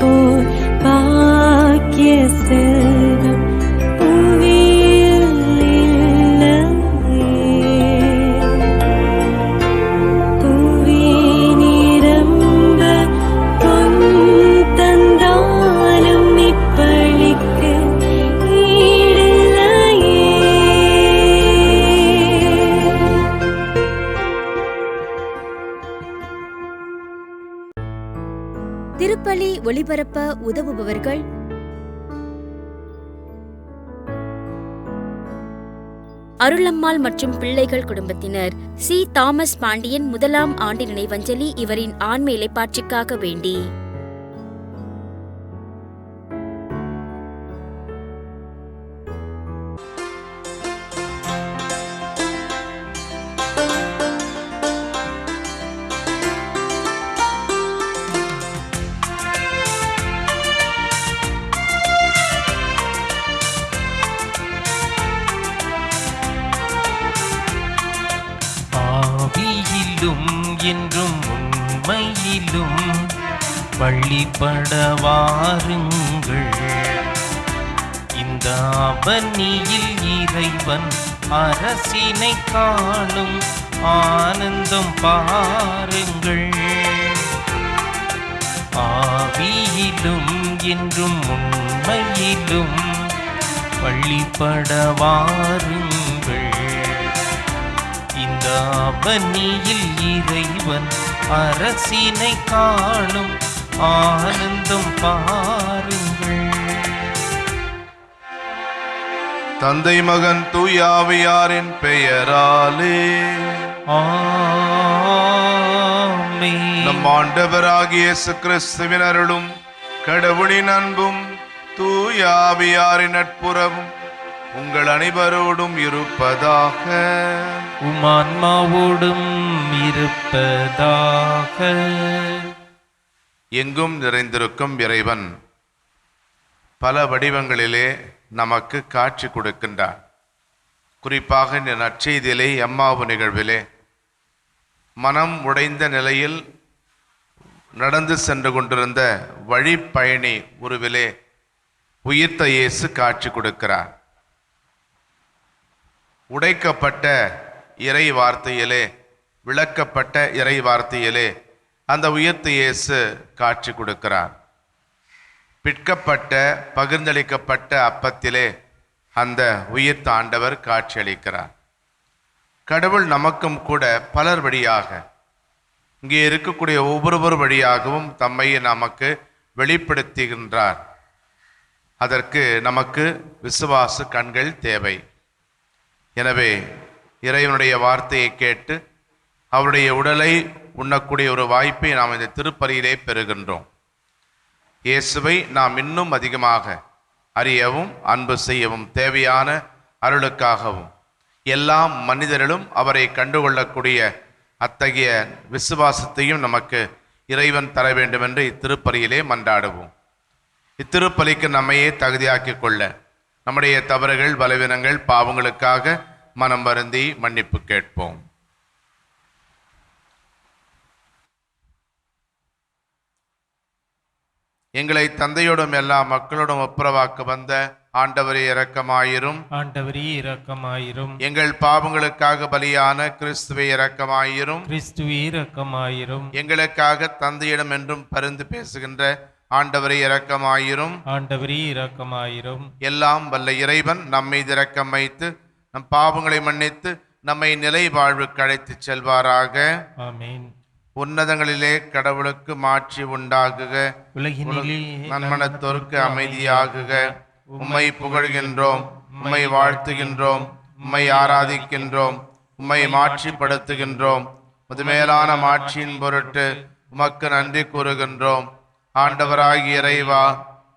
போல் பாக்கிய செல்வம் புவியில் இல்லையே. புவி நிரம்ப பொன் தந்தாலும் இப்பளிக்கு ஈடில்லையே. திருப்பலி ஒளிபரப்ப உதவுபவர்கள் அருளம்மாள் மற்றும் பிள்ளைகள் குடும்பத்தினர். சி. தாமஸ் பாண்டியன் 1ஆம் ஆண்டு நினைவஞ்சலி. இவரின் ஆன்ம இளைப்பாட்சிக்காக வேண்டி. ஆவியிலும் என்றும் உண்மையிலும் வழிபட வாருங்கள். இந்த அவனியில் இறைவன் அரசினை காணும் ஆனந்தம் பாருங்கள். ஆவியிலும் என்றும் உண்மையிலும் வழிபட வாருங்கள். இந்த அவனியில் இறைவன் அரசினை காணும் ஆனந்தம் பாருங்கள். தந்தை மகன் தூய ஆவியாரின் பெயராலே ஆமென். நம் ஆண்டவராகிய இயேசு கிறிஸ்துவின் அருளும் கடவுளின் அன்பும் தூய ஆவியாரின் நட்புறவும் உங்கள் அனைவரோடும் இருப்பதாக. உமான்மாவோடும் இருப்பதாக. எங்கும் நிறைந்திருக்கும் இறைவன் பல வடிவங்களிலே நமக்கு காட்சி கொடுக்கின்றார். குறிப்பாக இந்த நற்செய்தியிலே எம்மாவு நிகழ்விலே மனம் உடைந்த நிலையில் நடந்து சென்று கொண்டிருந்த வழிப்பயணி உருவிலே உயிர்த்த இயேசு காட்சி கொடுக்கிறார். உடைக்கப்பட்ட இறை வார்த்தையிலே, விளக்கப்பட்ட இறை வார்த்தையிலே அந்த உயிர்த்த இயேசு காட்சி கொடுக்கிறார். பிற்கப்பட்ட பகிர்ந்தளிக்கப்பட்ட அப்பத்திலே அந்த உயிர்த்த ஆண்டவர் காட்சியளிக்கிறார். கடவுள் நமக்கும் கூட பலர் வழியாக, இங்கே இருக்கக்கூடிய ஒவ்வொருவர் வழியாகவும் தம்மை நமக்கு வெளிப்படுத்துகின்றார். அதற்கு நமக்கு விசுவாச கண்கள் தேவை. எனவே இறைவனுடைய வார்த்தையை கேட்டு அவருடைய உடலை உண்ணக்கூடிய ஒரு வாய்ப்பை நாம் இந்த திருப்பலியிலே பெறுகின்றோம். இயேசுவை நாம் இன்னும் அதிகமாக அறியவும் அன்பு செய்யவும் தேவையான அருளுக்காகவும் எல்லா மனிதர்களும் அவரை கண்டுகொள்ளக்கூடிய அத்தகைய விசுவாசத்தையும் நமக்கு இறைவன் தர வேண்டும் என்று இத்திருப்பலியிலே மன்றாடுவோம். இத்திருப்பலிக்கு நம்மையே தகுதியாக்கிக் கொள்ள நம்முடைய தவறுகள், பலவீனங்கள், பாவங்களுக்காக மனம் வருந்தி மன்னிப்பு கேட்போம். எங்களை தந்தையோடும் எல்லா மக்களோடும் ஒப்புரவாக்க வந்த ஆண்டவரே இரக்கமாயிரும். ஆண்டவரே இரக்கமாயிரும். எங்கள் பாவங்களுக்காக பலியான கிறிஸ்துவே இரக்கமாயிரும். கிறிஸ்துவே இரக்கமாயிரும். எங்களுக்காக தந்தையிடம் என்றும் பரிந்து பேசுகின்ற ஆண்டவரே இரக்கமாயிரும். ஆண்டவரே இரக்கமாயிரும். எல்லாம் வல்ல இறைவன் நம்மை இரக்கம் வைத்து நம் பாவங்களை மன்னித்து நம்மை நிலை வாழ்வுக்கு அழைத்துச் செல்வாராக. ஆமென். உன்னதங்களிலே கடவுளுக்கு மாட்சி உண்டாகுக. உலகினிலே நன்மனத்தோருக்கு அமைதியாகுக. உம்மை புகழ்கின்றோம், உம்மை வாழ்த்துகின்றோம், உம்மை ஆராதிக்கின்றோம், உம்மை மாட்சிப்படுத்துகின்றோம். முதுமேலான மாட்சியின் பொருட்டு உமக்கு நன்றி கூறுகின்றோம். ஆண்டவராகிய இறைவா,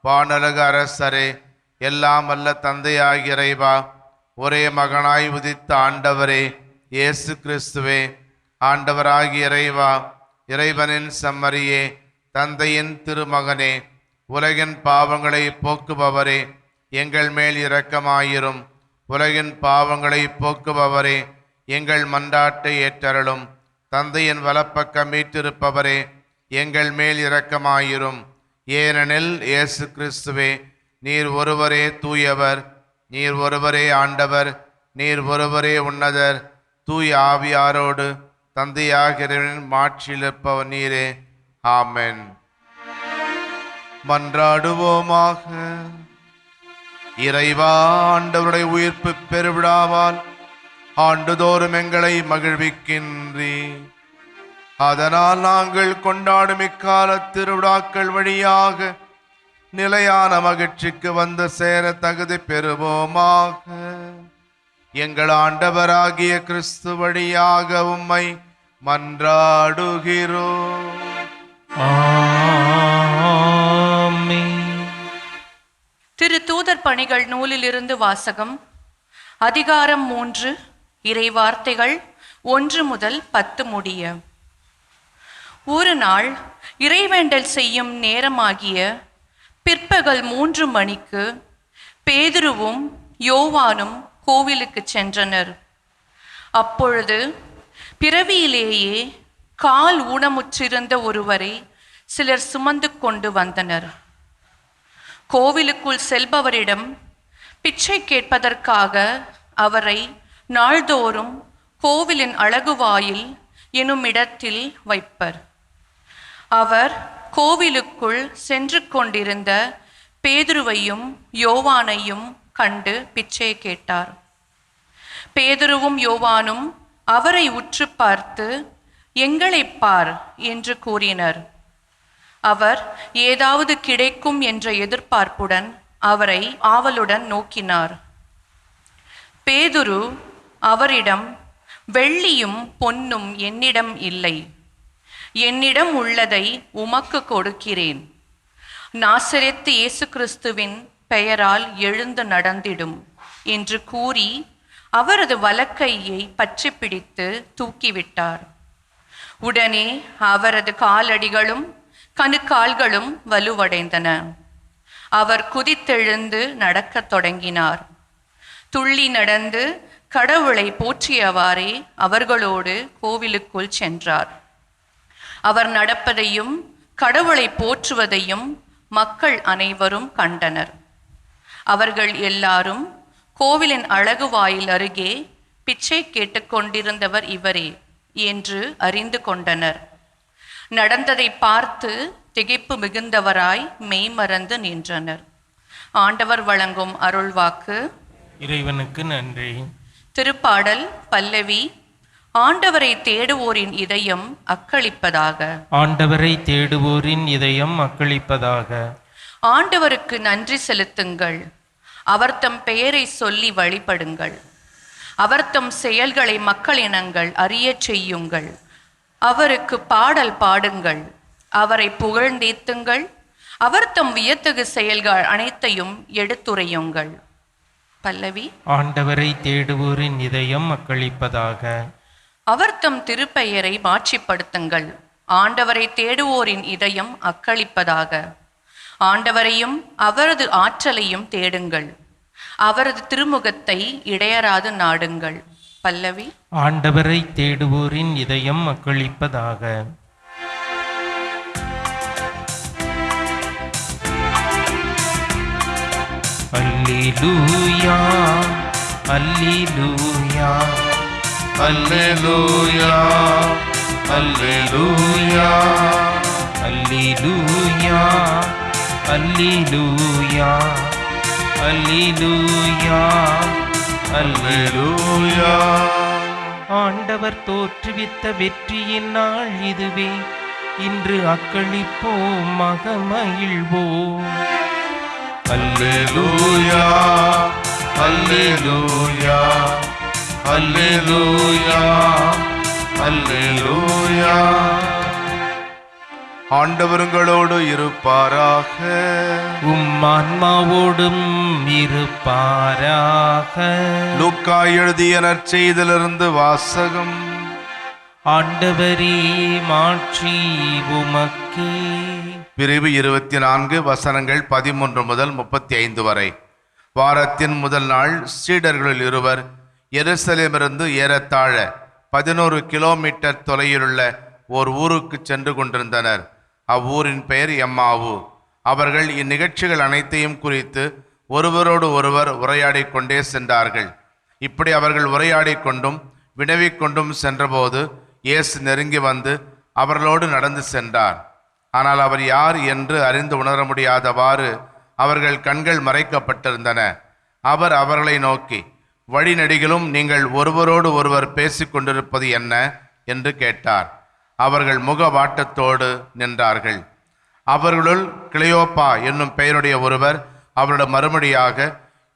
வானலக அரசரே, எல்லாம் வல்ல தந்தையாகிய இறைவா, ஒரே மகனாய் உதித்த ஆண்டவரே இயேசு கிறிஸ்துவே, ஆண்டவராகிய இறைவா, இறைவனின் செம்மறியே, தந்தையின் திருமகனே, உலகின் பாவங்களை போக்குபவரே, எங்கள் மேல் இரக்கமாயிரும். உலகின் பாவங்களை போக்குபவரே, எங்கள் மன்றாட்டை ஏற்றருளும். தந்தையின் வலப்பக்கம் மீட்டிருப்பவரே, எங்கள் மேல் இரக்கமாயிரும். ஏனெனில் இயேசு கிறிஸ்துவே, நீர் ஒருவரே தூயவர், நீர் ஒருவரே ஆண்டவர், நீர் ஒருவரே உன்னதர், தூய ஆவியாரோடு தந்தையாகிறவரின் மாட்சியிலிருப்பவர் நீரே. ஆமென். மன்றாடுவோமாக. இறைவா, ஆண்டவருடைய உயிர்ப்பு பெருவிழாவால் ஆண்டுதோறும் எங்களை மகிழ்விக்கின்றீ. அதனால் நாங்கள் கொண்டாடும் இக்கால திருவிழாக்கள் வழியாக நிலையான மகிழ்ச்சிக்கு வந்து சேர தகுதி பெறுவோமாக. எங்கள் ஆண்டவராகிய கிறிஸ்து வழியாக உம்மை மன்றாடுகிறோம். ஆமென். திரு தூதர் பணிகள் நூலிலிருந்து வாசகம். அதிகாரம் 3, இறை வார்த்தைகள் 1 முதல் 10 முடிய. ஒரு நாள் இறைவேண்டல் செய்யும் நேரமாகிய பிற்பகல் 3 மணிக்கு பேதுருவும் யோவானும் கோவிலுக்கு சென்றனர். அப்பொழுது பிறவியிலேயே கால் ஊனமுற்றிருந்த ஒருவரை சிலர் சுமந்து கொண்டு வந்தனர். கோவிலுக்குள் செல்பவரிடம் பிச்சை கேட்பதற்காக அவரை நாள்தோறும் கோவிலின் அழகுவாயில் எனும் இடத்தில் வைப்பர். அவர் கோவிலுக்குள் சென்று கொண்டிருந்த பேதுருவையும் யோவானையும் கண்டு பிச்சை கேட்டார். பேதுருவும் யோவானும் அவரை உற்று பார்த்து, எங்களை பார் என்று கூறினர். அவர் ஏதாவது கிடைக்கும் என்ற எதிர்பார்ப்புடன் அவரை ஆவலுடன் நோக்கினார். பேதுரு அவரிடம், வெள்ளியும் பொன்னும் என்னிடம் இல்லை, என்னிடம் உள்ளதை உமக்கு கொடுக்கிறேன். நாசரேத்து இயேசு கிறிஸ்துவின் பெயரால் எழுந்து நடந்திடும் என்று கூறி அவரது வலக்கையை பற்றி பிடித்து தூக்கிவிட்டார். உடனே அவரது காலடிகளும் கணுக்கால்களும் வலுவடைந்தன. அவர் குதித்தெழுந்து நடக்கத் தொடங்கினார். துள்ளி நடந்து கடவுளை போற்றியவாறே அவர்களோடு கோவிலுக்குள் சென்றார். அவர் நடப்பதையும் கடவுளை போற்றுவதையும் மக்கள் அனைவரும் கண்டனர். அவர்கள் எல்லாரும் கோவிலின் அழகு வாயில் அருகே பிச்சை கேட்டுக்கொண்டிருந்தவர் இவரே என்று அறிந்து கொண்டனர். நடந்ததை பார்த்து திகைப்பு மிகுந்தவராய் மெய்மறந்து நின்றனர். ஆண்டவர் வழங்கும் அருள்வாக்கு. இறைவனுக்கு நன்றி. திருப்பாடல் பல்லவி. ஆண்டவரை தேடுவோரின் இதயம் அக்களிப்பதாக. ஆண்டவரை தேடுவோரின் இதயம் அக்களிப்பதாக. ஆண்டவருக்கு நன்றி செலுத்துங்கள், அவர் தம் பெயரை சொல்லி வழிபடுங்கள். அவர் தம் செயல்களை மக்களினங்கள் அறியச் செய்யுங்கள். அவருக்கு பாடல் பாடுங்கள், அவரை புகழ்ந்தேத்துங்கள். அவர் தம் வியத்தகு செயல்கள் அனைத்தையும் எடுத்துரையுங்கள். பல்லவி. ஆண்டவரை தேடுவோரின் இதயம் அக்களிப்பதாக. அவர் தம் திருப்பெயரை மாட்சிப்படுத்துங்கள். ஆண்டவரை தேடுவோரின் இதயம் அக்களிப்பதாக. ஆண்டவரையும் அவரது ஆற்றலையும் தேடுங்கள். அவரது திருமுகத்தை இடையராது நாடுங்கள். பல்லவி. ஆண்டவரை தேடுவோரின் இதயம் அக்களிப்பதாக. அல்லேலூயா, அல்லேலூயா, அல்லேலூயா, அல்லேலூயா, அல்லேலூயா, அல்லேலூயா, அல்லேலூயா, அல்லேலூயா. ஆண்டவர் தோற்றுவித்த வெற்றியின் நாள் இதுவே, இன்று அக்களிப்போம், மகிழ்வோம். அல்லேலூயா, அல்லேலூயா, அல்லேலூயா, அல்லேலூயா. ஆண்டவருங்களோடு இருப்பாராக. ஆன்மாவோடும் இருப்பாராக. லூக்கா எழுதிய நற்செய்தியிலிருந்து வாசகம். ஆண்டவரே மாட்சி உமக்கே. பிரிவு 24 வசனங்கள் 13 முதல் 35 வரை. வாரத்தின் முதல் நாள் சீடர்களில் இருவர் எருசலேமிலிருந்து ஏறத்தாழ 11 கிலோமீட்டர் தொலைவிலுள்ள ஓர் ஊருக்கு சென்று கொண்டிருந்தனர். அவ்வூரின் பெயர் எம்மாவு. அவர்கள் இந்நிகழ்ச்சிகள் அனைத்தையும் குறித்து ஒருவரோடு ஒருவர் உரையாடி கொண்டே சென்றார்கள். இப்படி அவர்கள் உரையாடி கொண்டும் வினவிக்கொண்டும் சென்றபோது இயேசு நெருங்கி வந்து அவர்களோடு நடந்து சென்றார். ஆனால் அவர் யார் என்று அறிந்து உணர முடியாதவாறு அவர்கள் கண்கள் மறைக்கப்பட்டிருந்தன. அவர் அவர்களை நோக்கி, வழிநெடுகிலும் நீங்கள் ஒருவரோடு ஒருவர் பேசிக்கொண்டிருப்பது என்ன என்று கேட்டார். அவர்கள் முகவாட்டத்தோடு நின்றார்கள். அவர்களுள் கிளையோப்பா என்னும் பெயருடைய ஒருவர் அவரிடம் மறுமொழியாக,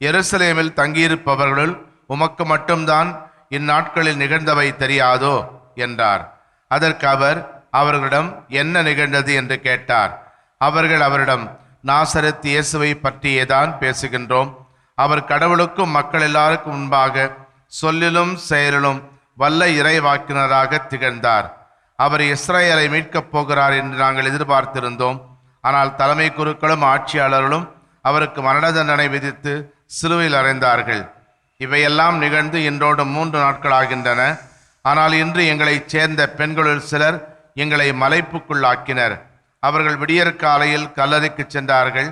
எருசலேமில் தங்கியிருப்பவர்களுள் உமக்கு மட்டும்தான் இந்நாட்களில் நிகழ்ந்தவை தெரியாதோ என்றார். அதற்கு அவர் அவர்களிடம் என்ன நிகழ்ந்தது என்று கேட்டார். அவர்கள் அவரிடம், நாசரேத் இயேசுவை பற்றியேதான் பேசுகின்றோம். அவர் கடவுளுக்கும் மக்கள் எல்லாருக்கும் முன்பாக சொல்லிலும் செயலிலும் வல்ல இறைவாக்கினராக திகழ்ந்தார். அவர் இஸ்ரவேலை மீட்கப் போகிறார் என்று நாங்கள் எதிர்பார்த்திருந்தோம். ஆனால் தலைமை குருக்களும் ஆட்சியாளர்களும் அவருக்கு மரண தண்டனை விதித்து சிலுவையில் அறைந்தார்கள். இவையெல்லாம் நிகழ்ந்து இன்றோடு 3 நாட்களாகின்றன. ஆனால் இன்று எங்களைச் சேர்ந்த பெண்களுள் சிலர் எங்களை மலைப்புக்குள்ளாக்கினர். அவர்கள் விடியற்காலையில் கல்லறைக்கு சென்றார்கள்.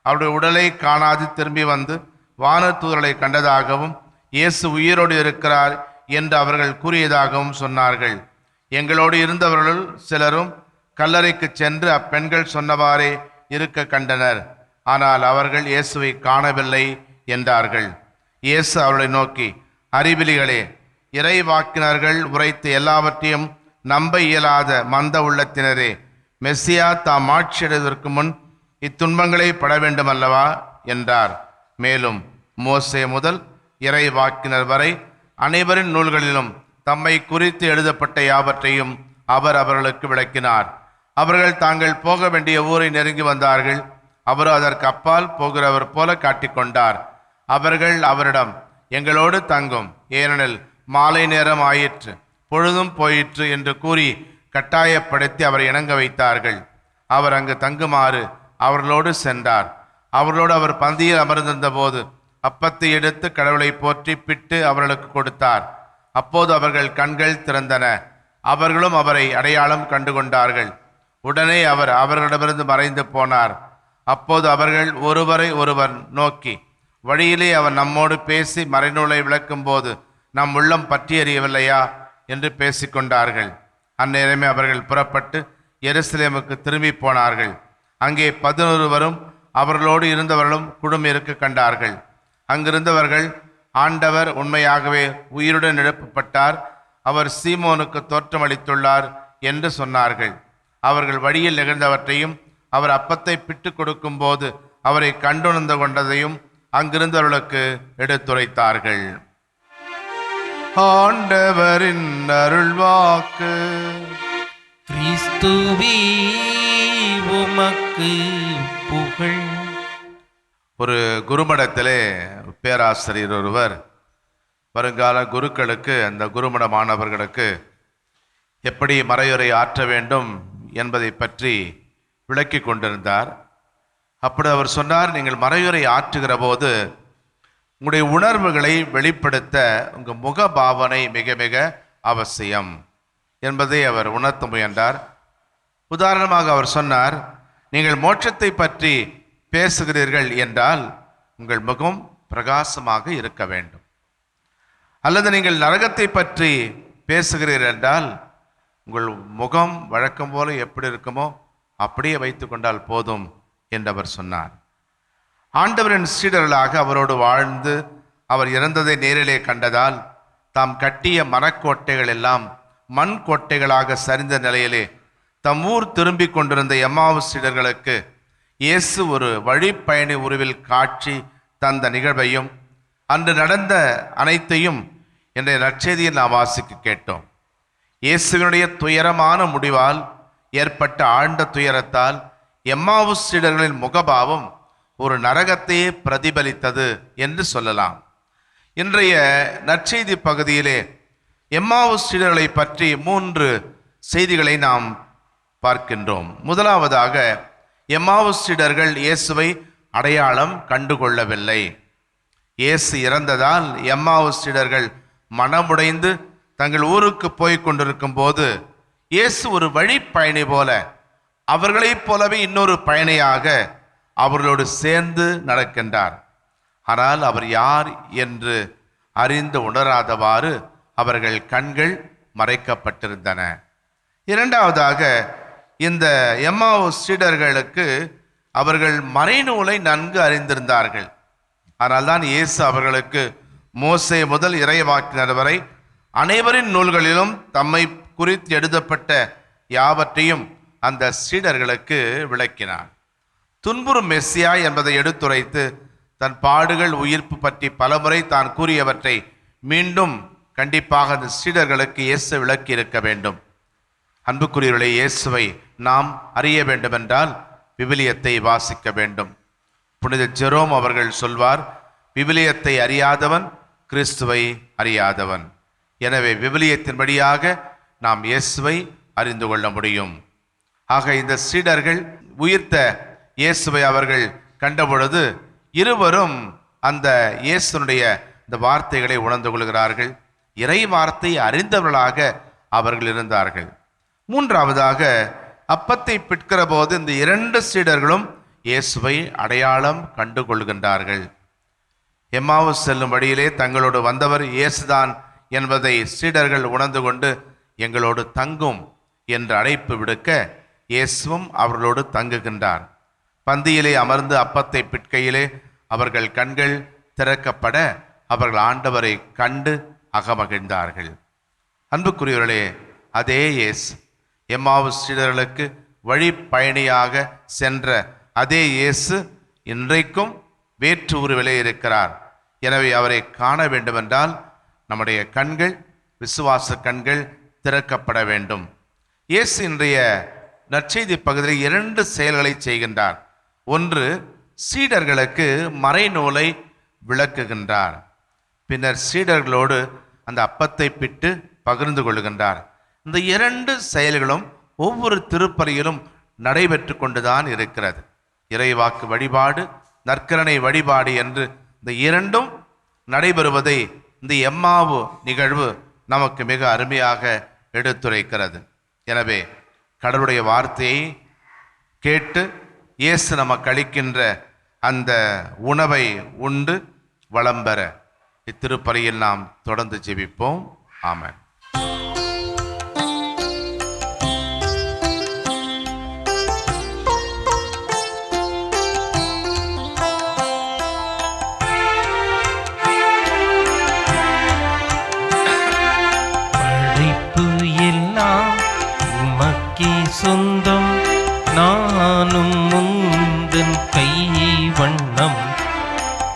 அவருடைய உடலை காணாது திரும்பி வந்து வானதூதர்களை கண்டதாகவும் இயேசு உயிரோடு இருக்கிறார் என்று அவர்கள் கூறியதாகவும் சொன்னார்கள். எங்களோடு இருந்தவர்களுள் சிலரும் கல்லறைக்கு சென்று அப்பெண்கள் சொன்னவாறே இருக்க கண்டனர். ஆனால் அவர்கள் இயேசுவை காணவில்லை என்றார்கள். இயேசு அவர்களை நோக்கி, அறிவிலிகளே, இறைவாக்கினர்கள் உரைத்த எல்லாவற்றையும் நம்ப இயலாத மந்த உள்ளத்தினரே, மெஸ்ஸியா தாம் ஆட்சியடைவதற்கு முன் இத்துன்பங்களை பட வேண்டும் அல்லவா என்றார். மேலும் மோசே முதல் இறைவாக்கினர் வரை அனைவரின் நூல்களிலும் தம்மை குறித்து எழுதப்பட்ட யாவற்றையும் அவர் அவர்களுக்கு விளக்கினார். அவர்கள் தாங்கள் போக வேண்டிய ஊரை நெருங்கி வந்தார்கள். அவர் அதற்கு அப்பால் போகிறவர் போல காட்டிக்கொண்டார். அவர்கள் அவரிடம், எங்களோடு தங்கும், ஏனெனில் மாலை நேரம் ஆயிற்று, பொழுதும் போயிற்று என்று கூறி கட்டாயப்படுத்தி அவரை இணங்க வைத்தார்கள். அவர் அங்கு தங்குமாறு அவர்களோடு சென்றார். அவர்களோடு அவர் பந்தியில் அமர்ந்திருந்த போது அப்பத்தை எடுத்து கடவுளை போற்றி பிட்டு அவர்களுக்கு கொடுத்தார். அப்போது அவர்கள் கண்கள் திறந்தன. அவர்களும் அவரை அடையாளம் கண்டுகொண்டார்கள். உடனே அவர் அவர்களிடமிருந்து மறைந்து போனார். அப்போது அவர்கள் ஒருவரை ஒருவர் நோக்கி, வழியிலே அவர் நம்மோடு பேசி மறைநூலை விளக்கும் போது நம் உள்ளம் பற்றி எறியவில்லையா என்று பேசிக்கொண்டார்கள். அந்நேரமே அவர்கள் புறப்பட்டு எருசலேமுக்கு திரும்பி போனார்கள். அங்கே 11 அவர்களோடு இருந்தவர்களும் குழுமி இருக்க கண்டார்கள். அங்கிருந்தவர்கள், ஆண்டவர் உண்மையாகவே உயிருடன் எழுப்பப்பட்டார், அவர் சீமோனுக்கு தோற்றமளித்துள்ளார் என்று சொன்னார்கள். அவர்கள் வழியில் நிகழ்ந்தவற்றையும் அவர் அப்பத்தை பிட்டு கொடுக்கும் போது அவரை கண்டுணர்ந்து கொண்டதையும் அங்கிருந்தவர்களுக்கு எடுத்துரைத்தார்கள். ஆண்டவரின் அருள்வாக்கு. கிறிஸ்துவே உமக்கு புகழ். ஒரு குருமடத்திலே பேராசிரியர் ஒருவர் வருங்கால குருக்களுக்கு, அந்த குருமட மாணவர்களுக்கு எப்படி மறையுரை ஆற்ற வேண்டும் என்பதை பற்றி விளக்கி கொண்டிருந்தார். அப்படி அவர் சொன்னார், நீங்கள் மறையுரை ஆற்றுகிற போது உங்களுடைய உணர்வுகளை வெளிப்படுத்த உங்கள் முக பாவனை மிக மிக அவசியம் என்பதை அவர் உணர்த்த முயன்றார். உதாரணமாக அவர் சொன்னார், நீங்கள் மோட்சத்தை பற்றி பேசுகிறீர்கள் என்றால் உங்கள் முகம் பிரகாசமாக இருக்க வேண்டும். அல்லது நீங்கள் நரகத்தை பற்றி பேசுகிறீர்கள் என்றால் உங்கள் முகம் வழக்கம் போல எப்படி இருக்குமோ அப்படியே வைத்து கொண்டால் போதும் என்று அவர் சொன்னார். ஆண்டவரின் சீடர்களாக அவரோடு வாழ்ந்து அவர் இறந்ததை நேரிலே கண்டதால் தாம் கட்டிய மரக்கோட்டைகள் எல்லாம் மண் கோட்டைகளாக சரிந்த நிலையிலே தம் ஊர் திரும்பி கொண்டிருந்த எம்மாவு சீடர்களுக்கு இயேசு ஒரு வழிப்பயணி உருவில் காட்சி தந்த நிகழ்வையும் அன்று நடந்த அனைத்தையும் இன்றைய நற்செய்தியில் நாம் வாசிக்க கேட்டோம். இயேசுவினுடைய துயரமான முடிவால் ஏற்பட்ட ஆழ்ந்த துயரத்தால் எம்மாவு சீடர்களின் முகபாவம் ஒரு நரகத்தையே பிரதிபலித்தது என்று சொல்லலாம். இன்றைய நற்செய்தி பகுதியிலே எம்மாவு சீடர்களை பற்றி 3 செய்திகளை நாம் பார்க்கின்றோம். முதலாவதாக, எம்மாவு சீடர்கள் இயேசுவை அடையாளம் கண்டுகொள்ளவில்லை. இயேசு இறந்ததால் எம்மாவு சீடர்கள் மனமுடைந்து தங்கள் ஊருக்கு போய் கொண்டிருக்கும் போது இயேசு ஒரு வழிப்பயணி போல அவர்களைப் போலவே இன்னொரு பயணியாக அவர்களோடு சேர்ந்து நடக்கின்றார். ஆனால் அவர் யார் என்று அறிந்து உணராதவாறு அவர்கள் கண்கள் மறைக்கப்பட்டிருந்தன. இரண்டாவதாக, இந்த எம்மாவுஸ் சீடர்களுக்கு அவர்கள் மறைநூலை நன்கு அறிந்திருந்தார்கள். ஆனால் தான் இயேசு அவர்களுக்கு மோசே முதல் இறைவாக்கினர் வரை அனைவரின் நூல்களிலும் தம்மை குறித்து எழுதப்பட்ட யாவற்றையும் அந்த சீடர்களுக்கு விளக்கினார். துன்புறும் மெஸ்ஸியா என்பதை எடுத்துரைத்து தன் பாடுகள் உயிர்ப்பு பற்றி பலமுறை தான் கூறியவற்றை மீண்டும் கண்டிப்பாக அந்த சீடர்களுக்கு இயேசு விளக்கி இருக்க வேண்டும். அன்புக்குரியவர்களே, இயேசுவை நாம் அறிய வேண்டுமென்றால் விவிலியத்தை வாசிக்க வேண்டும். புனித ஜெரோம் அவர்கள் சொல்வார், விவிலியத்தை அறியாதவன் கிறிஸ்துவை அறியாதவன். எனவே விவிலியத்தின் வழியாக நாம் இயேசுவை அறிந்து கொள்ள முடியும். ஆக இந்த சீடர்கள் உயிர்த்த இயேசுவை அவர்கள் கண்டபொழுது இருவரும் அந்த இயேசுனுடைய இந்த வார்த்தைகளை உணர்ந்து கொள்கிறார்கள். இறை வார்த்தை அறிந்தவர்களாக அவர்கள் இருந்தார்கள். மூன்றாவதாக, அப்பத்தை பிட்கிற போது இந்த இரண்டு சீடர்களும் இயேசுவை அடையாளம் கண்டு கொள்கின்றார்கள். எம்மாவுஸ் செல்லும் வழியிலே தங்களோடு வந்தவர் இயேசுதான் என்பதை சீடர்கள் உணர்ந்து கொண்டு எங்களோடு தங்கும் என்று அழைப்பு விடுக்க இயேசுவும் அவர்களோடு தங்குகின்றார். பந்தியிலே அமர்ந்து அப்பத்தை பிட்கையிலே அவர்கள் கண்கள் திறக்கப்பட அவர்கள் ஆண்டவரை கண்டு அகமகிழ்ந்தார்கள். அன்புக்குரியவர்களே, அதே இயேசு எம்மாவுஸ் சீடர்களுக்கு வழி பயணியாக சென்ற அதே இயேசு இன்றைக்கும் வேற்று உருவிலே இருக்கிறார். எனவே அவரை காண வேண்டுமென்றால் நம்முடைய கண்கள், விசுவாச கண்கள் திறக்கப்பட வேண்டும். இயேசு இன்றைய நற்செய்தி பகுதியில் இரண்டு செயல்களை செய்கின்றார். ஒன்று, சீடர்களுக்கு மறைநூலை விளக்குகின்றார். பின்னர் சீடர்களோடு அந்த அப்பத்தை பிட்டு பகிர்ந்து கொள்கின்றார். இந்த இரண்டு செயல்களும் ஒவ்வொரு திருப்பலியிலும் நடைபெற்று கொண்டுதான் இருக்கிறது. இறைவாக்கு வழிபாடு, நற்கருணை வழிபாடு என்று இந்த இரண்டும் நடைபெறுவதை இந்த எம்மாவு நிகழ்வு நமக்கு மிக அருமையாக எடுத்துரைக்கிறது. எனவே கடவுளுடைய வார்த்தையை கேட்டு இயேசு நமக்கு அளிக்கின்ற அந்த உணவை உண்டு வளம் பெற இத்திருப்பலியில் நாம் தொடர்ந்து ஜெபிப்போம். ஆமென். படைப்பு எல்லாம் உமக்கே சொந்தம், நானும் முந்தன் கை வண்ணம்.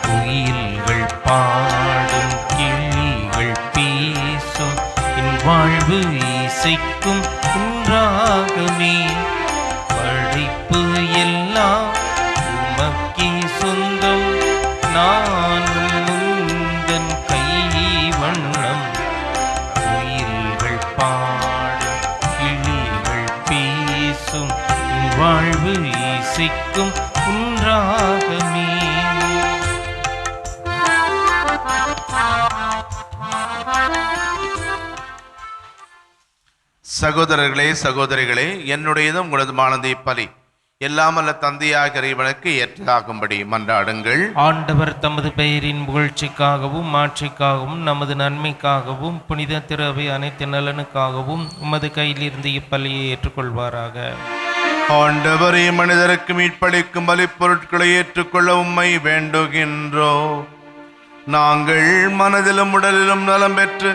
குயில்கள் பாடும், கிளிகள் பேசும், என் வாழ்வு இசைக்கும் ஒன்றாகமே. படைப்பு எல்லாம் உமக்கே சொந்தம், நானும் முந்தன் கை வண்ணம். குயில்கள் பாடும், கிளிகள் பேசும், என் வாழ்வு இசைக்கும் ஒன்றாகமே. சகோதரர்களே, சகோதரிகளே, என்னுடையதும் உங்களதுமானதை பலி எல்லாமல்ல தந்தையாக இறைவனுக்கு ஏற்றதாகும்படி மன்றாடுங்கள். ஆண்டவர் தமது பெயரின் புகழ்ச்சிக்காகவும் மாட்சிக்காகவும் நமது நன்மைக்காகவும் புனித திரு அனைத்து நலனுக்காகவும் உமது கையிலிருந்து இப்பலியை ஏற்றுக்கொள்வாராக. ஆண்டவரே, மனிதருக்கு மீட்பளிக்கும் பலிப்பொருட்களை ஏற்றுக்கொள்ள உம்மை வேண்டுகின்றோ. நாங்கள் மனதிலும் உடலிலும் நலம் பெற்று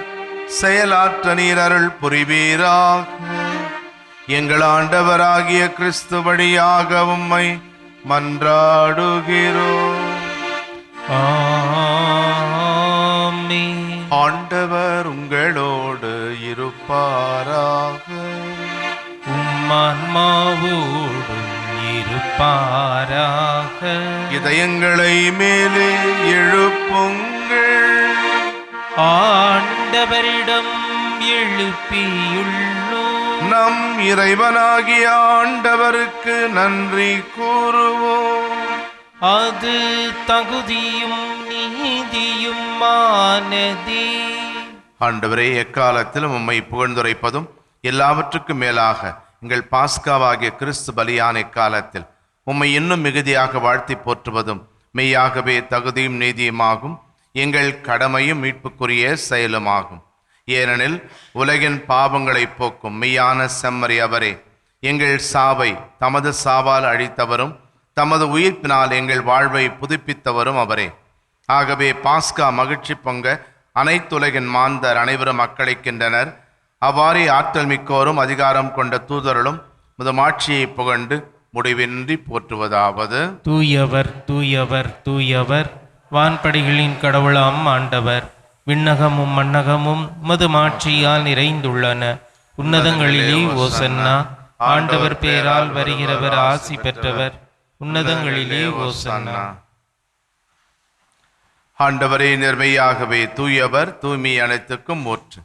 செயலாற்ற நீர் அருள் புரிவீராக. எங்கள் ஆண்டவராகிய கிறிஸ்து வழியாக உம்மை மன்றாடுகிறோம். ஆமென். ஆண்டவர் உங்களோடு இருப்பாராக. உம்மான்மாவோடும் இருப்பாராக. இதயங்களை மேலே எழுப்புங்கள். ஆண்டவரிடம் எழுப்பியுள்ளோம். நம் இறைவனாகிய ஆண்டவருக்கு நன்றி கூறுவோம். அது தகுதியும் நீதியுமானதே. ஆண்டவரே, எக்காலத்திலும் உம்மை புகழ்ந்துரைப்பதும் எல்லாவற்றுக்கும் மேலாக எங்கள் பாஸ்காவாகிய கிறிஸ்து பலியான எக்காலத்தில் உம்மை இன்னும் மிகுதியாக வாழ்த்தி போற்றுவதும் மெய்யாகவே தகுதியும் நீதியுமாகும், எங்கள் கடமையும் மீட்புக்குரிய செயலுமாகும். ஏனெனில் உலகின் பாவங்களை போக்கும் மெய்யான செம்மறி அவரே, எங்கள் சாவை தமது சாவால் அழித்தவரும் தமது உயிர்ப்பினால் எங்கள் வாழ்வை புதுப்பித்தவரும் அவரே. ஆகவே பாஸ்கா மகிழ்ச்சி பொங்க அனைத்துலகின் மாந்தர் அனைவரும் அக்களிக்கின்றனர். அவ்வாறே ஆற்றல் மிக்கோரும் அதிகாரம் கொண்ட தூதர்களும் முதமாட்சியை புகண்டு முடிவின்றி போற்றுவதாவது: தூயவர் தூயவர் தூயவர், வான்படைகளின் கடவுளாம் ஆண்டவர். விண்ணகமும் மண்ணகமும் உமது மாட்சியால் நிறைந்துள்ளன. உன்னதங்களிலே ஓசன்னா. ஆண்டவர் பேரால் வருகிறவர் ஆசி பெற்றவர். உன்னதங்களிலே ஓசன்னா. ஆண்டவரே, நேர்மையாகவே தூயவர், தூய்மை அனைத்துக்கும் ஊற்று.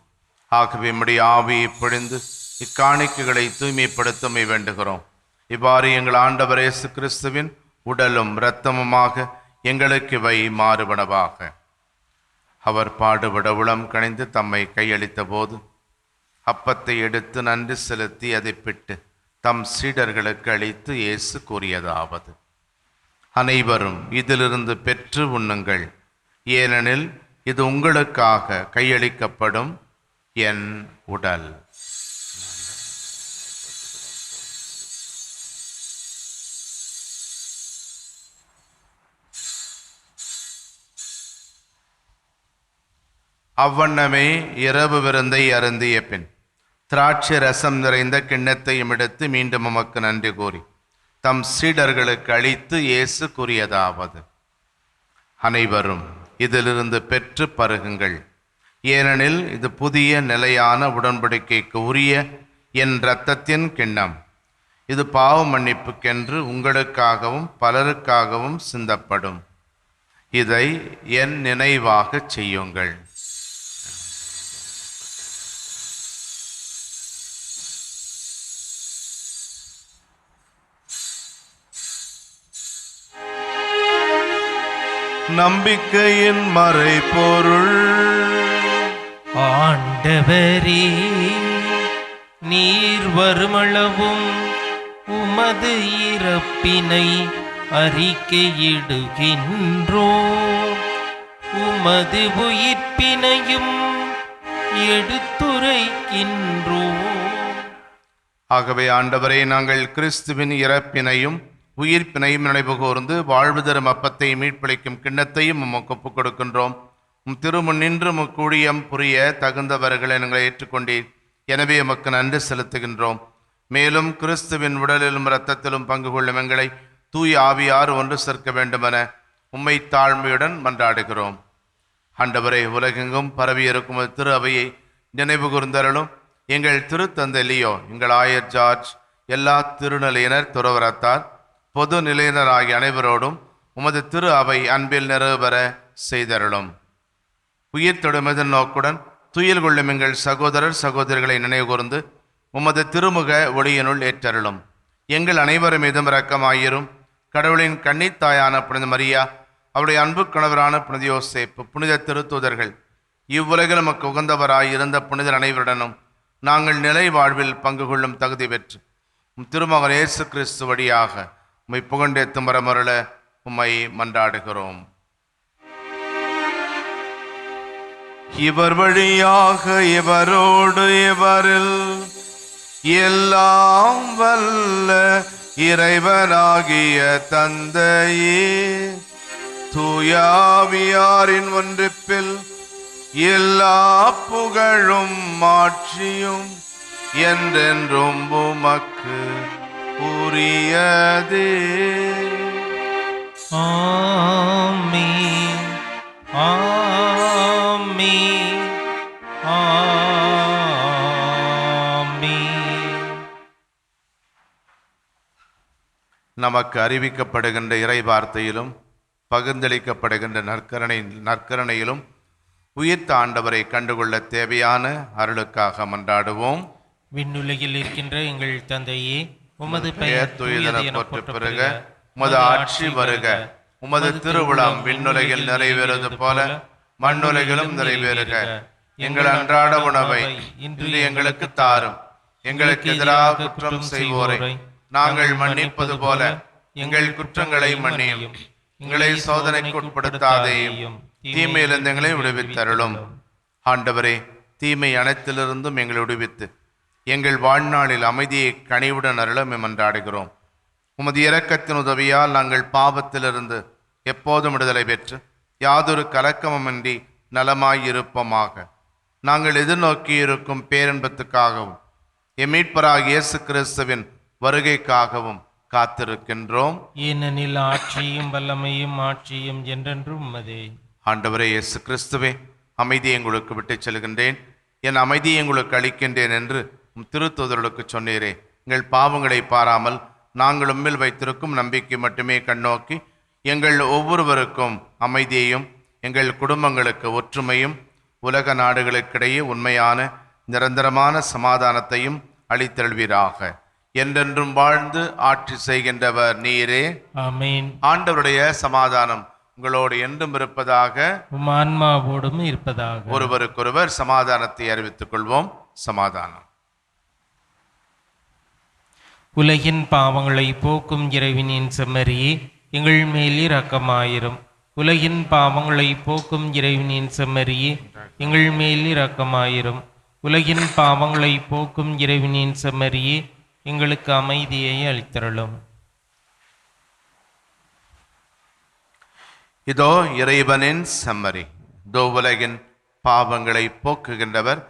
ஆகவே நம்முடைய ஆவியை பொழிந்து இக்காணிக்கைகளை தூய்மைப்படுத்தமை வேண்டுகிறோம். இவ்வாறு எங்கள் ஆண்டவர் இயேசு கிறிஸ்துவின் உடலும் இரத்தமுமாக எங்களுக்கு இவை மாறுபனவாக. அவர் பாடுபட உளம் கணிந்து தம்மை கையளித்த போது அப்பத்தை எடுத்து நன்றி செலுத்தி அதை பிட்டு தம் சீடர்களுக்கு அளித்து இயேசு கூறியதாவது: அனைவரும் இதிலிருந்து பெற்று உண்ணுங்கள், ஏனெனில் இது உங்களுக்காக கையளிக்கப்படும் என் உடல். அவ்வண்ணமே இரவு விருந்தை அருந்திய பின் திராட்சை ரசம் நிறைந்த கிண்ணத்தையும் எடுத்து மீண்டும் உமக்கு நன்றி கூறி தம் சீடர்களுக்கு அளித்து இயேசு கூறியதாவது: அனைவரும் இதிலிருந்து பெற்று பருகுங்கள், ஏனெனில் இது புதிய நிலையான உடன்படிக்கைக்கு உரிய என் இரத்தத்தின் கிண்ணம். இது பாவ மன்னிப்புக்கென்று உங்களுக்காகவும் பலருக்காகவும் சிந்தப்படும். இதை என் நினைவாக செய்யுங்கள். நம்பிக்கையின் மறைபொருள். ஆண்டவரே, நீர் வருமளவும் உமது இறப்பினை அறிக்கையிடுகின்றோம், உமது உயிர்ப்பினையும் எடுத்துரைக்கின்றோம். ஆகவே ஆண்டவரே, நாங்கள் கிறிஸ்துவின் இறப்பினையும் உயிர்ப்பினையும் நினைவு கூர்ந்து வாழ்வு தரும் அப்பத்தை மீட்பளிக்கும் கிண்ணத்தையும் உமக்கு ஒப்புக் கொடுக்கின்றோம். திருமுன் நின்று முக்கூழியம் புரிய தகுந்தவர்களை நாங்கள் ஏற்றுக்கொண்டீர். எனவே உமக்கு நன்றி செலுத்துகின்றோம். மேலும் கிறிஸ்துவின் உடலிலும் இரத்தத்திலும் பங்கு கொள்ளும் எங்களை தூய ஆவியார் ஒன்று சேர்க்க வேண்டுமென உம்மை தாழ்மையுடன் மன்றாடுகிறோம். ஆண்டவரே, உலகெங்கும் பரவியிருக்கும் திரு அவையை நினைவு கூர்ந்தருளும். எங்கள் திருத்தந்தை லியோ, எங்கள் ஆயர் ஜார்ஜ், எல்லா திருநிலையினர், துறவரத்தார், பொது நிலையினர் ஆகிய அனைவரோடும் உமது திரு அவை அன்பில் நிறைவேற செய்தருளும். உயிர் தொடுமத நோக்குடன் துயில் கொள்ளும் எங்கள் சகோதரர் சகோதரிகளை நினைவு கூர்ந்து உமது திருமுக ஒளியினுள் ஏற்றருளும். எங்கள் அனைவரும் மீதும் இரக்கமாயிரும். கடவுளின் கன்னித்தாயான புனித மரியா, அவருடைய அன்பு கணவரான புனித யோசேப்பு, புனித திருத்தூதர்கள், இவ்வுலகில் நமக்கு உகந்தவராய் இருந்த புனிதர் அனைவருடனும் நாங்கள் நிலை வாழ்வில் பங்கு கொள்ளும் தகுதி பெற்று திருமகன் இயேசு கிறிஸ்து வழியாக உம்மை புகண்டேத்தும் வரமருள உம்மை மன்றாடுகிறோம். இவர் வழியாக இவரோடு இவரில் எல்லாம் வல்ல இறைவனாகிய தந்தையே, தூயாவியாரின் ஒன்றிப்பில் எல்லா புகழும் மாட்சியும் என்றென்றும் உமக்கு உரியதே. ஆமென், ஆமென், ஆமென். நமக்கு அறிவிக்கப்படுகின்ற இறை வார்த்தையிலும் பகிர்ந்தளிக்கப்படுகின்ற நற்கரணையிலும் உயிர்த்த ஆண்டவரை கண்டுகொள்ள தேவையான அருளுக்காக மன்றாடுவோம். விண்ணுலகில் இருக்கின்ற எங்கள் தந்தையே, உமது பெயர் தூயதென போற்ற பெறுக, உமது ஆட்சி வருக, உமது திருவுளம் விண்ணுலகில் நிறைவேறுவது போல மண்ணுலகிலும் நிறைவேறுக. எங்கள் அன்றாட உணவை இன்று எங்களுக்கு தாரும். எங்களுக்கு எதிராக குற்றம் செய்வோரை நாங்கள் மன்னிப்பது போல எங்கள் குற்றங்களை மன்னியும், எங்களை சோதனைக்கு உட்படுத்தாதேயும், தீமையிலிருந்து எங்களை விடுவித்தருளும். ஆண்டவரே, தீமை அனைத்திலிருந்தும் எங்களை விடுவித்து எங்கள் வாழ்நாளில் அமைதியை கனிவுடன் அருள மன்றாடுகிறோம். உமது இரக்கத்தின் உதவியால் நாங்கள் பாவத்திலிருந்து எப்போதும் விடுதலை பெற்று யாதொரு கலக்கமுமின்றி நலமாயிருப்போமாக. நாங்கள் எதிர்நோக்கி இருக்கும் பேரின்பத்துக்காகவும் எம்மீட்பராகிய இயேசு கிறிஸ்துவின் வருகைக்காகவும் காத்திருக்கின்றோம். ஏனெனில் ஆட்சியும் வல்லமையும் ஆட்சியும் என்றென்றும் உமதே. ஆண்டவரே இயேசு கிறிஸ்துவே, அமைதியை உங்களுக்கு விட்டுச் செல்கின்றேன், என் அமைதியை உங்களுக்கு அளிக்கின்றேன் என்று திருத்தூதர்களுக்கு சொன்னீரே. எங்கள் பாவங்களை பாராமல் நாங்கள் உம்மில் வைத்திருக்கும் நம்பிக்கை மட்டுமே கண்ணோக்கி எங்கள் ஒவ்வொருவருக்கும் அமைதியையும் எங்கள் குடும்பங்களுக்கு ஒற்றுமையும் உலக நாடுகளுக்கிடையே உண்மையான நிரந்தரமான சமாதானத்தையும் அளித்தருள்வீராக. என்றென்றும் வாழ்ந்து ஆட்சி செய்கின்றவர் நீரே. ஆமென். ஆண்டவருடைய சமாதானம் உங்களோடு என்றும் இருப்பதாக, உம் ஆன்மாவோடும் இருப்பதாக. ஒருவருக்கொருவர் சமாதானத்தை அறிவித்துக் கொள்வோம். சமாதானம். உலகின் பாவங்களை போக்கும் இறைவனின் செம்மறியே, எங்கள் மேல் இரக்கமாயிரும். உலகின் பாவங்களை போக்கும் இறைவனின் செம்மறியே, எங்கள் மேல் இரக்கமாயிரும். உலகின் பாவங்களை போக்கும் இறைவனின் செம்மறியே, எங்களுக்கு அமைதியை அளித்தருளும். இதோ இறைவனின் செம்மறி, இதோ உலகின் பாவங்களை போக்குகின்றவர்.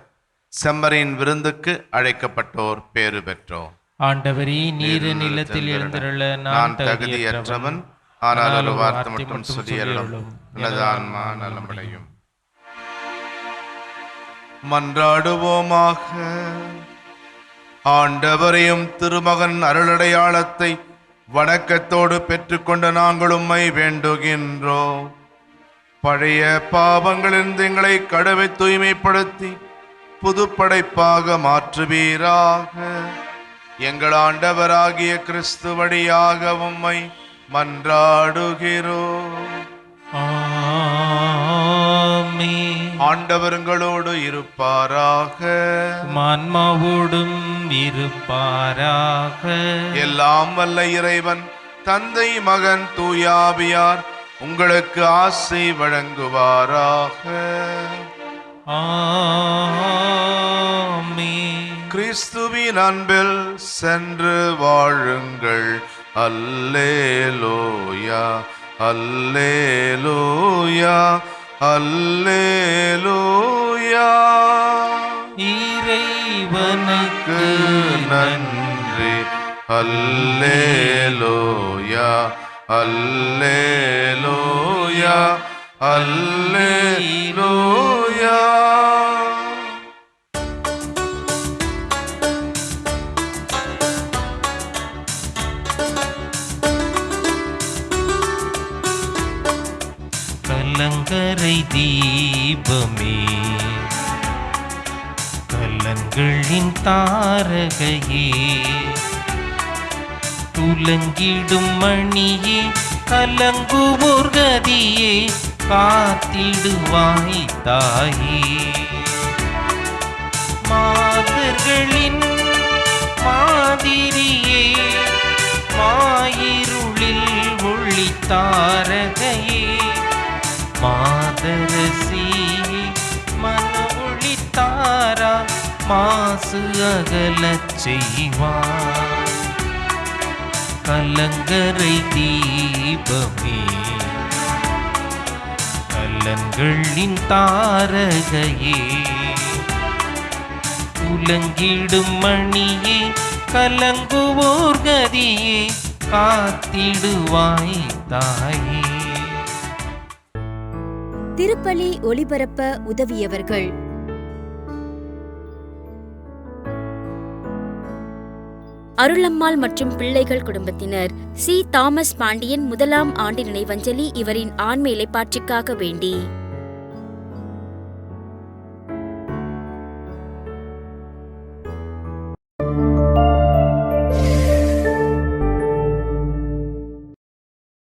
செம்மறியின் விருந்துக்கு அழைக்கப்பட்டோர் பேறு பெற்றோர். ஆண்டவரே, நீர் நிலத்தில் எழுந்திருள நான் தகுதியற்றவன், ஆனால் ஒரு வார்த்தை மட்டும் சொல்லியருளும், எனது ஆன்மா நலமடையும். மன்றாடுவோமாக. ஆண்டவரையும் திருமகன் அருளடையாளத்தை வணக்கத்தோடு பெற்றுக்கொண்ட நாங்கள் உம்மை வேண்டுகின்றோம். பழைய பாவங்களிலிருந்து எங்களை கழுவி தூய்மைப்படுத்தி புதுப்படைப்பாக மாற்றுவீராக. எங்கள் ஆண்டவராகிய கிறிஸ்து வழியாக உம்மை மன்றாடுகிறோம். ஆமென். ஆண்டவர்களோடு இருப்பாராக, ஆன்மாவோடும் இருப்பாராக. எல்லாம் வல்ல இறைவன் தந்தை, மகன், தூயாவியார் உங்களுக்கு ஆசை வழங்குவாராக. ஆமென். கிறிஸ்துவின் அன்பில் சென்று வாழுங்கள். அல்லேலூயா, அல்லேலூயா, அல்லேலூயா. இறைவனுக்கு நன்றி. அல்லேலூயா, அல்லேலூயா, அல்லேலூயா. கலங்கரை தீபமே, கலன்களின் தாரகையே, துலங்கிடும் மணியே, கலங்குவோர் கதியே, காத்திடுவாய் தாயே. மாதர்களின் மாதிரியே, மாயிருளில் ஒளி தாரகையே, மாதரசி மன ஒளித்தாரா, மாசு அகலச் செய்வார். கலங்கரை தீபமே, கலன்களின் தாரகையே, உலங்கிடும் மணியே, கலங்குவோர் கதியே, காத்திடுவாய் தாயே. திருப்பலி ஒளிபரப்ப உதவியவர்கள்: அருளம்மாள் மற்றும் பிள்ளைகள் குடும்பத்தினர். சி. தாமஸ் பாண்டியன் முதலாம் ஆண்டு நினைவஞ்சலி இவரின் ஆன்ம இளைப்பாற்றிக்காக வேண்டி.